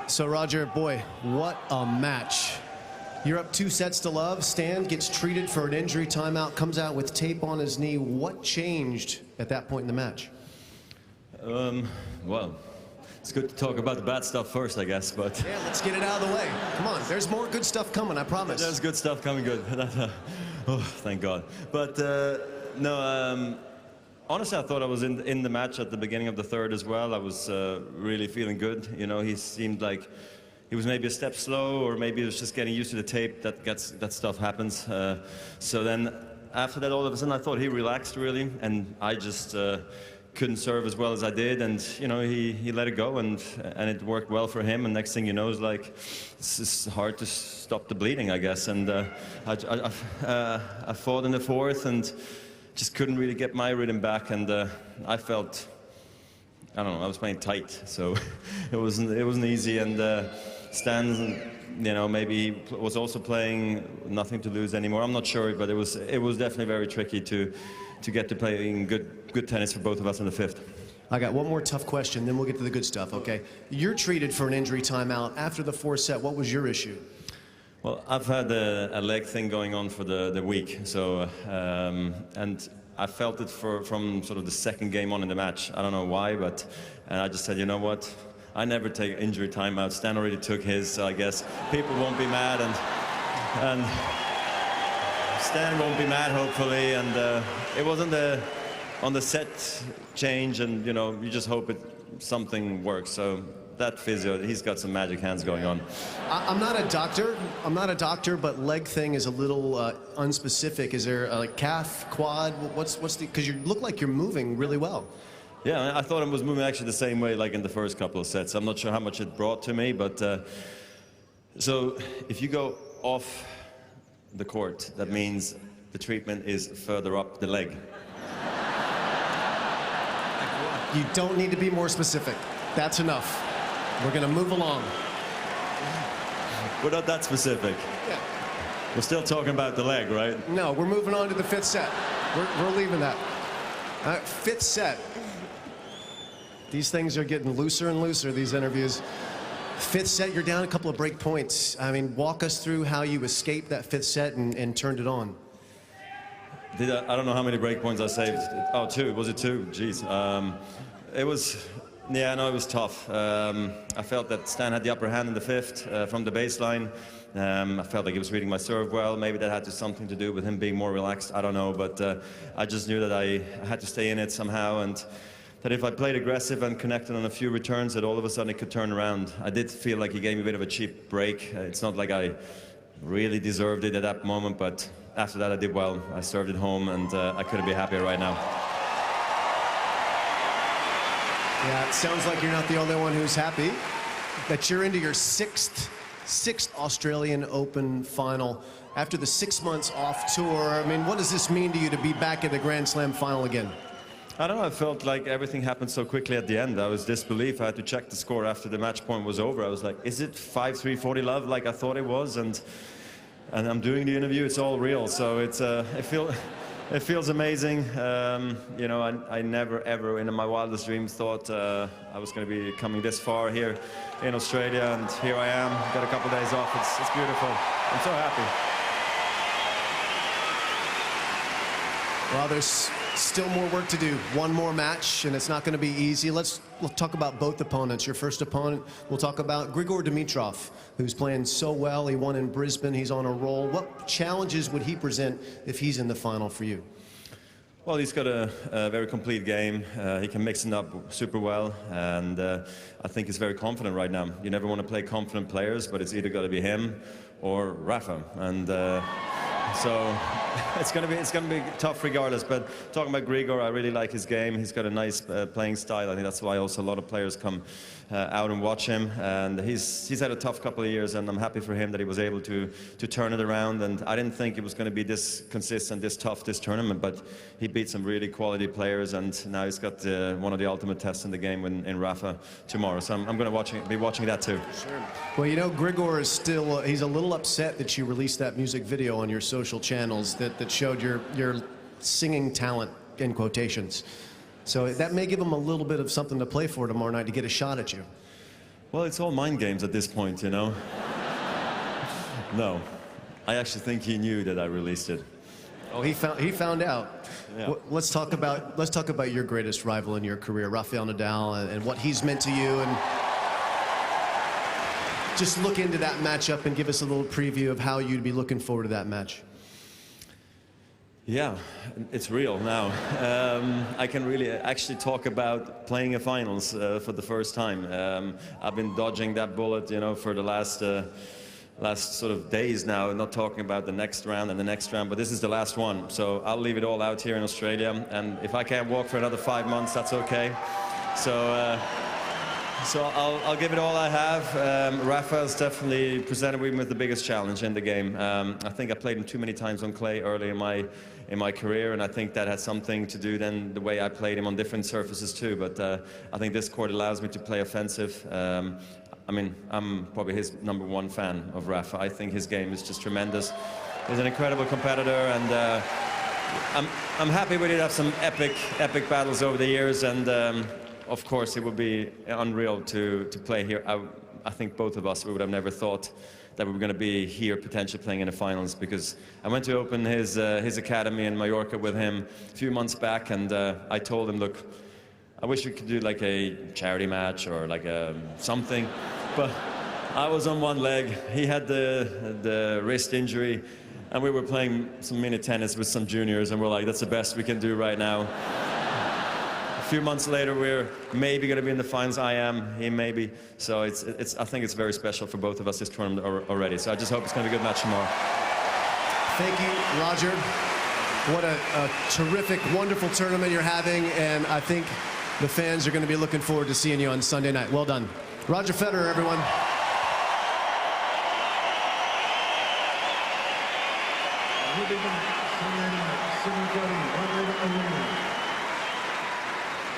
So Roger, boy, what a match. You're up 2-0. Stan gets treated for an injury timeout, comes out with tape on his knee. What changed at that point in the match? Well, it's good to talk about the bad stuff first, I guess, but... Yeah, let's get it out of the way. Come on, there's more good stuff coming, I promise. There's good stuff coming, good. Oh, thank God. But, no, honestly, I thought I was in the match at the beginning of the third as well. I was really feeling good. You know, he seemed like he was maybe a step slow, or maybe he was just getting used to the tape. That stuff happens. So then, after that, all of a sudden, I thought he relaxed really, and I just couldn't serve as well as I did. And you know, he let it go, and it worked well for him. And next thing you know, it's like it's hard to stop the bleeding, I guess. And I fought in the fourth, and just couldn't really get my rhythm back, and I felt, I don't know, I was playing tight, so it wasn't easy. And Stan's, you know, maybe he was also playing nothing to lose anymore. I'm not sure, but it was definitely very tricky to get to playing good tennis for both of us in the fifth. I got one more tough question, then we'll get to the good stuff. Okay, you're treated for an injury timeout after the fourth set. What was your issue? Well, I've had a leg thing going on for the week, so and I felt it from sort of the second game on in the match. I don't know why, but and I just said, you know what? I never take injury timeout. Stan already took his, so I guess people won't be mad, and Stan won't be mad, hopefully. And it wasn't on the set change, and you know, you just hope something works. So that physio, he's got some magic hands going on. I'm not a doctor, but leg thing is a little unspecific. Is there a calf, quad? What's the? Because you look like you're moving really well. Yeah, I thought I was moving actually the same way like in the first couple of sets. I'm not sure how much it brought to me, but so if you go off the court, that means the treatment is further up the leg. You don't need to be more specific. That's enough. We're going to move along. We're not that specific. Yeah. We're still talking about the leg, right? No, we're moving on to the fifth set. We're leaving that. Fifth set. These things are getting looser and looser, these interviews. Fifth set, you're down a couple of break points. I mean, walk us through how you escaped that fifth set and turned it on. I don't know how many break points I saved. Oh, two. Was it two? Jeez. It was... Yeah, no, it was tough. I felt that Stan had the upper hand in the fifth from the baseline. I felt like he was reading my serve well. Maybe that had something to do with him being more relaxed. I don't know, but I just knew that I had to stay in it somehow, and that if I played aggressive and connected on a few returns, that all of a sudden it could turn around. I did feel like he gave me a bit of a cheap break. It's not like I really deserved it at that moment, but after that I did well. I served it home, and I couldn't be happier right now. Yeah, it sounds like you're not the only one who's happy that you're into your sixth Australian Open final after the 6 months off tour. I mean, what does this mean to you to be back at the Grand Slam final again? I don't know, I felt like everything happened so quickly at the end. I was disbelief. I had to check the score after the match point was over. I was like, is it 5-3 40 love like I thought it was? And I'm doing the interview, it's all real. So it's it feels amazing. You know, I never, ever in my wildest dreams thought I was going to be coming this far here in Australia, and here I am. Got a couple of days off. It's beautiful. I'm so happy. Well, there's still more work to do. One more match, and it's not going to be easy. We'll talk about both opponents. Your first opponent, we'll talk about Grigor Dimitrov, who's playing so well. He won in Brisbane. He's on a roll. What challenges would he present if he's in the final for you? Well, he's got a very complete game. He can mix it up super well, and I think he's very confident right now. You never want to play confident players, but it's either got to be him or Rafa, and so it's going to be tough regardless. But talking about Grigor, I really like his game. He's got a nice playing style. I think that's why also a lot of players come out and watch him. And he's had a tough couple of years, and I'm happy for him that he was able to turn it around. And I didn't think it was going to be this consistent, this tough, this tournament, but he beat some really quality players, and now he's got one of the ultimate tests in the game in Rafa tomorrow. So I'm going to be watching that too. Sure. Well, you know, Grigor is still, he's a little upset that you released that music video on your social channels that showed your singing talent, in quotations. So that may give him a little bit of something to play for tomorrow night to get a shot at you. Well, it's all mind games at this point, you know. No, I actually think he knew that I released it. Oh, he found out. Yeah. Let's talk about your greatest rival in your career, Rafael Nadal, and what he's meant to you, and just look into that matchup and give us a little preview of how you'd be looking forward to that match. Yeah, it's real now. I can really actually talk about playing a finals for the first time. I've been dodging that bullet, you know, for the last sort of days now, not talking about the next round and the next round, but this is the last one. So I'll leave it all out here in Australia, and if I can't walk for another 5 months, that's okay. So I'll give it all I have. Rafa's definitely presented me with the biggest challenge in the game. I think I played him too many times on clay early in my career, and I think that had something to do then the way I played him on different surfaces too. But I think this court allows me to play offensive. I mean, I'm probably his #1 fan of Rafa. I think his game is just tremendous. He's an incredible competitor, and I'm happy we did have some epic battles over the years, and of course it would be unreal to play here. I think both of us, we would have never thought that we were going to be here potentially playing in the finals, because I went to open his academy in Mallorca with him a few months back, and I told him, look, I wish we could do like a charity match or like something, but I was on one leg, he had the wrist injury, and we were playing some mini tennis with some juniors, and we're like, that's the best we can do right now. A few months later, we're maybe going to be in the finals. I am, he maybe. So I think it's very special for both of us this tournament already. So I just hope it's going to be a good match tomorrow. Thank you, Roger. What a terrific, wonderful tournament you're having, and I think the fans are going to be looking forward to seeing you on Sunday night. Well done. Roger Federer, everyone.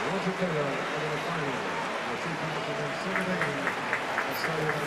Wawrinka in the final, the 2017